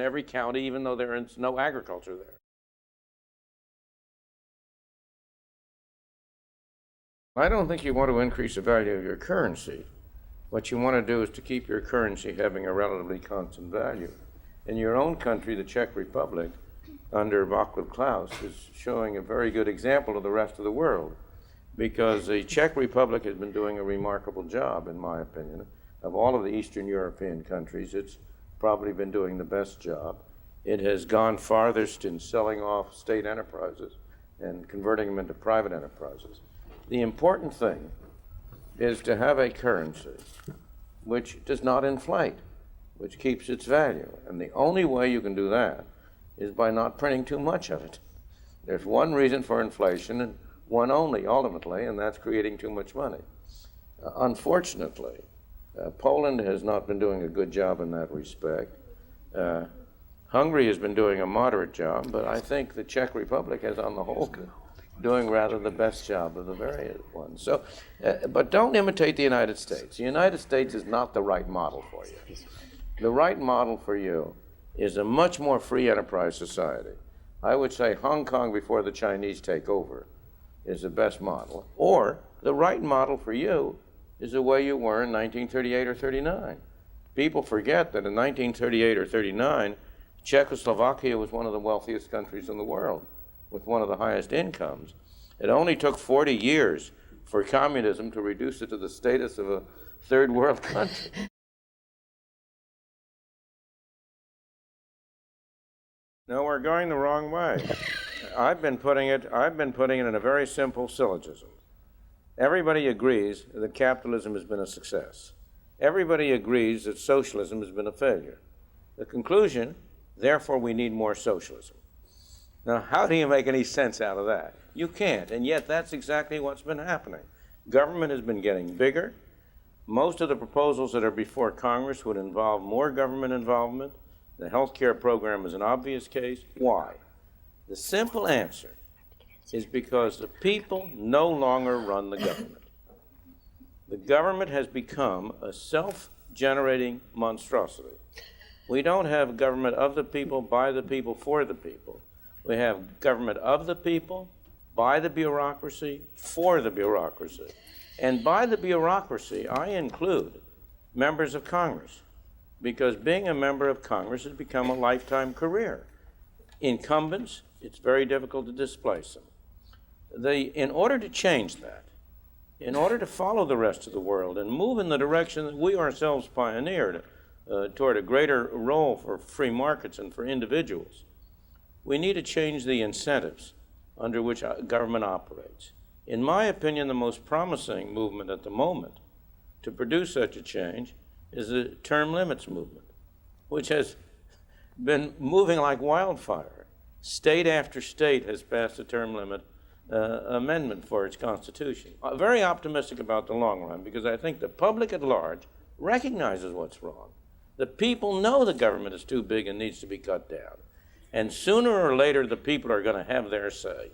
every county, even though there is no agriculture there. I don't think you want to increase the value of your currency. What you want to do is to keep your currency having a relatively constant value. In your own country, the Czech Republic, under Václav Klaus, is showing a very good example to the rest of the world, because the Czech Republic has been doing a remarkable job, in my opinion. Of all of the Eastern European countries, it's probably been doing the best job. It has gone farthest in selling off state enterprises and converting them into private enterprises. The important thing is to have a currency which does not inflate, which keeps its value. And the only way you can do that is by not printing too much of it. There's one reason for inflation, and one only, ultimately, and that's creating too much money. Unfortunately, Poland has not been doing a good job in that respect. Hungary has been doing a moderate job, but I think the Czech Republic has, on the whole, been doing rather the best job of the various ones. So, but don't imitate the United States. The United States is not the right model for you. The right model for you is a much more free enterprise society. I would say Hong Kong before the Chinese take over is the best model. Or the right model for you is the way you were in 1938 or 39. People forget that in 1938 or 39, Czechoslovakia was one of the wealthiest countries in the world, with one of the highest incomes. It only took 40 years for communism to reduce it to the status of a third world country. No, we're going the wrong way. I've been putting it in a very simple syllogism. Everybody agrees that capitalism has been a success. Everybody agrees that socialism has been a failure. The conclusion, therefore, we need more socialism. Now, how do you make any sense out of that? You can't, and yet that's exactly what's been happening. Government has been getting bigger. Most of the proposals that are before Congress would involve more government involvement. The health care program is an obvious case. Why? The simple answer is because the people no longer run the government. The government has become a self-generating monstrosity. We don't have government of the people, by the people, for the people. We have government of the people, by the bureaucracy, for the bureaucracy. And by the bureaucracy, I include members of Congress, because being a member of Congress has become a lifetime career. Incumbents, it's very difficult to displace them. In order to change that, in order to follow the rest of the world and move in the direction that we ourselves pioneered toward a greater role for free markets and for individuals, we need to change the incentives under which government operates. In my opinion, the most promising movement at the moment to produce such a change is the term limits movement, which has been moving like wildfire. State after state has passed a term limit amendment for its constitution. I'm very optimistic about the long run, because I think the public at large recognizes what's wrong. The people know the government is too big and needs to be cut down. And sooner or later, the people are going to have their say.